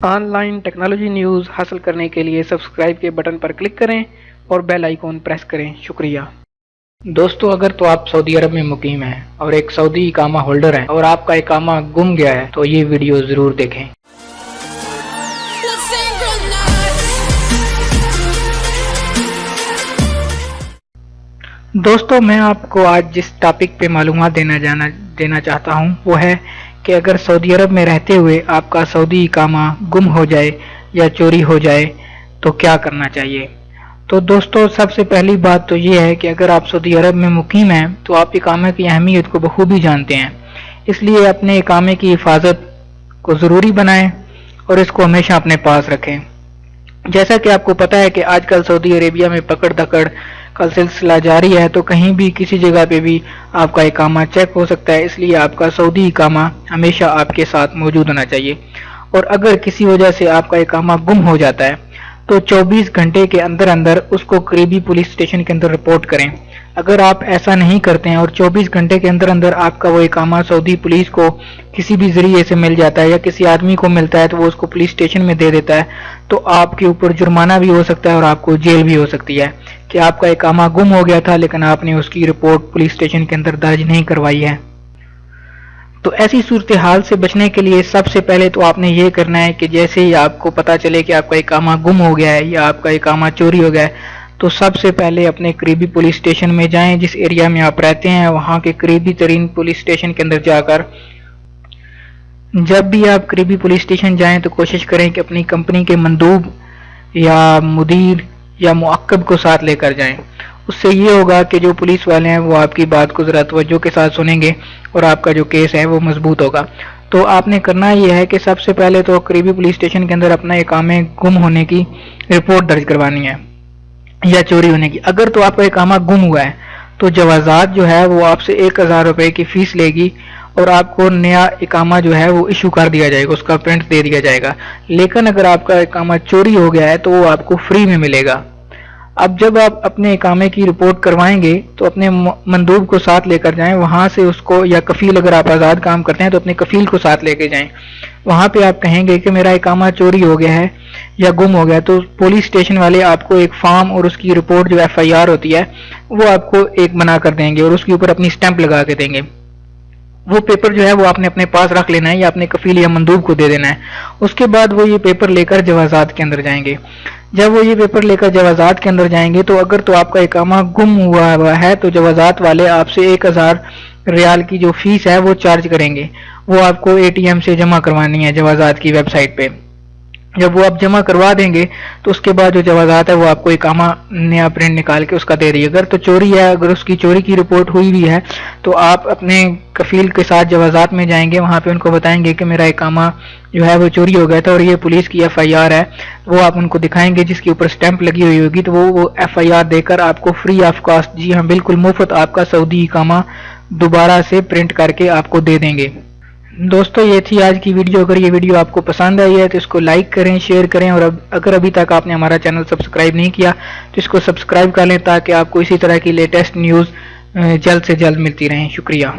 On line technology news حاصل کرنے کے لیے سبسکرائب کے بٹن پر کلک کریں اور بیل آئیکن پریس کریں۔ شکریہ دوستو، اگر تو آپ سعودی عرب میں مقیم ہیں اور ایک سعودی اقامہ ہولڈر ہیں اور آپ کا اقامہ گم گیا ہے تو یہ ویڈیو ضرور دیکھیں۔ دوستو، میں آپ کو آج جس ٹاپک پہ معلومات دینا چاہتا ہوں وہ ہے کہ اگر سعودی عرب میں رہتے ہوئے آپ کا سعودی اقامہ گم ہو جائے یا چوری ہو جائے تو کیا کرنا چاہیے۔ تو دوستو، سب سے پہلی بات تو یہ ہے کہ اگر آپ سعودی عرب میں مقیم ہیں تو آپ اقامے کی اہمیت کو بخوبی جانتے ہیں، اس لیے اپنے اقامے کی حفاظت کو ضروری بنائیں اور اس کو ہمیشہ اپنے پاس رکھیں۔ جیسا کہ آپ کو پتہ ہے کہ آج کل سعودی عربیہ میں پکڑ دکڑ کا سلسلہ جاری ہے، تو کہیں بھی کسی جگہ پہ بھی آپ کا اقامہ چیک ہو سکتا ہے، اس لیے آپ کا سعودی اقامہ ہمیشہ آپ کے ساتھ موجود ہونا چاہیے۔ اور اگر کسی وجہ سے آپ کا اقامہ گم ہو جاتا ہے تو 24 گھنٹے کے اندر اندر اس کو قریبی پولیس اسٹیشن کے اندر رپورٹ کریں۔ اگر آپ ایسا نہیں کرتے ہیں اور 24 گھنٹے کے اندر اندر آپ کا وہ اقامہ سعودی پولیس کو کسی بھی ذریعے سے مل جاتا ہے یا کسی آدمی کو ملتا ہے تو وہ اس کو پولیس اسٹیشن میں دے دیتا ہے، تو آپ کے اوپر جرمانہ بھی ہو سکتا ہے اور آپ کو جیل بھی ہو سکتی ہے کہ آپ کا اقامہ گم ہو گیا تھا لیکن آپ نے اس کی رپورٹ پولیس اسٹیشن کے اندر درج نہیں کروائی ہے۔ تو ایسی صورتحال سے بچنے کے لیے سب سے پہلے تو آپ نے یہ کرنا ہے کہ جیسے ہی آپ کو پتہ چلے کہ آپ کا اقامہ گم ہو گیا ہے یا آپ کا اقامہ چوری ہو گیا ہے تو سب سے پہلے اپنے قریبی پولیس اسٹیشن میں جائیں، جس ایریا میں آپ رہتے ہیں وہاں کے قریبی ترین پولیس اسٹیشن کے اندر جا کر جب بھی آپ قریبی پولیس اسٹیشن جائیں تو کوشش کریں کہ اپنی کمپنی کے مندوب یا مدیر یا معقب کو ساتھ لے کر جائیں۔ اس سے یہ ہوگا کہ جو پولیس والے ہیں وہ آپ کی بات کو ذرا توجہ کے ساتھ سنیں گے اور آپ کا جو کیس ہے وہ مضبوط ہوگا۔ تو آپ نے کرنا یہ ہے کہ سب سے پہلے تو قریبی پولیس اسٹیشن کے اندر اپنا اقامے گم ہونے کی رپورٹ درج کروانی ہے یا چوری ہونے کی۔ اگر تو آپ کا اقامہ گم ہوا ہے تو جوازات جو ہے وہ آپ سے 1000 روپے کی فیس لے گی اور آپ کو نیا اقامہ جو ہے وہ ایشو کر دیا جائے گا، اس کا پرنٹ دے دیا جائے گا۔ لیکن اگر آپ کا اقامہ چوری ہو گیا ہے تو وہ آپ کو فری میں ملے گا۔ اب جب آپ اپنے اقامے کی رپورٹ کروائیں گے تو اپنے مندوب کو ساتھ لے کر جائیں، وہاں سے اس کو، یا کفیل اگر آپ آزاد کام کرتے ہیں تو اپنے کفیل کو ساتھ لے کے جائیں۔ وہاں پہ آپ کہیں گے کہ میرا اقامہ چوری ہو گیا ہے یا گم ہو گیا، تو پولیس اسٹیشن والے آپ کو ایک فارم اور اس کی رپورٹ جو FIR ہوتی ہے وہ آپ کو ایک بنا کر دیں گے اور اس کے اوپر اپنی سٹیمپ لگا کے دیں گے۔ وہ پیپر جو ہے وہ آپ نے اپنے پاس رکھ لینا ہے یا اپنے کفیل یا مندوب کو دے دینا ہے۔ اس کے بعد وہ یہ پیپر لے کر جوازات کے اندر جائیں گے۔ جب وہ یہ پیپر لے کر جوازات کے اندر جائیں گے تو اگر تو آپ کا اقامہ گم ہوا ہے تو جوازات والے آپ سے 1000 ریال کی جو فیس ہے وہ چارج کریں گے، وہ آپ کو ATM سے جمع کروانی ہے جوازات کی ویب سائٹ پہ۔ جب وہ آپ جمع کروا دیں گے تو اس کے بعد جو جوازات ہے وہ آپ کو اقامہ نیا پرنٹ نکال کے اس کا دے رہی ہے۔ اگر تو چوری ہے، اگر اس کی چوری کی رپورٹ ہوئی بھی ہے تو آپ اپنے کفیل کے ساتھ جوازات میں جائیں گے، وہاں پہ ان کو بتائیں گے کہ میرا اقامہ جو ہے وہ چوری ہو گیا تھا اور یہ پولیس کی FIR ہے، وہ آپ ان کو دکھائیں گے جس کے اوپر سٹیمپ لگی ہوئی ہوگی، تو وہ FIR دے کر آپ کو فری آف کاسٹ، جی ہاں بالکل مفت، آپ کا سعودی اقامہ دوبارہ سے پرنٹ کر کے آپ کو دے دیں گے۔ دوستو، یہ تھی آج کی ویڈیو۔ اگر یہ ویڈیو آپ کو پسند آئی ہے تو اس کو لائک کریں، شیئر کریں، اور اگر ابھی تک آپ نے ہمارا چینل سبسکرائب نہیں کیا تو اس کو سبسکرائب کر لیں تاکہ آپ کو اسی طرح کی لیٹسٹ نیوز جلد سے جلد ملتی رہیں۔ شکریہ۔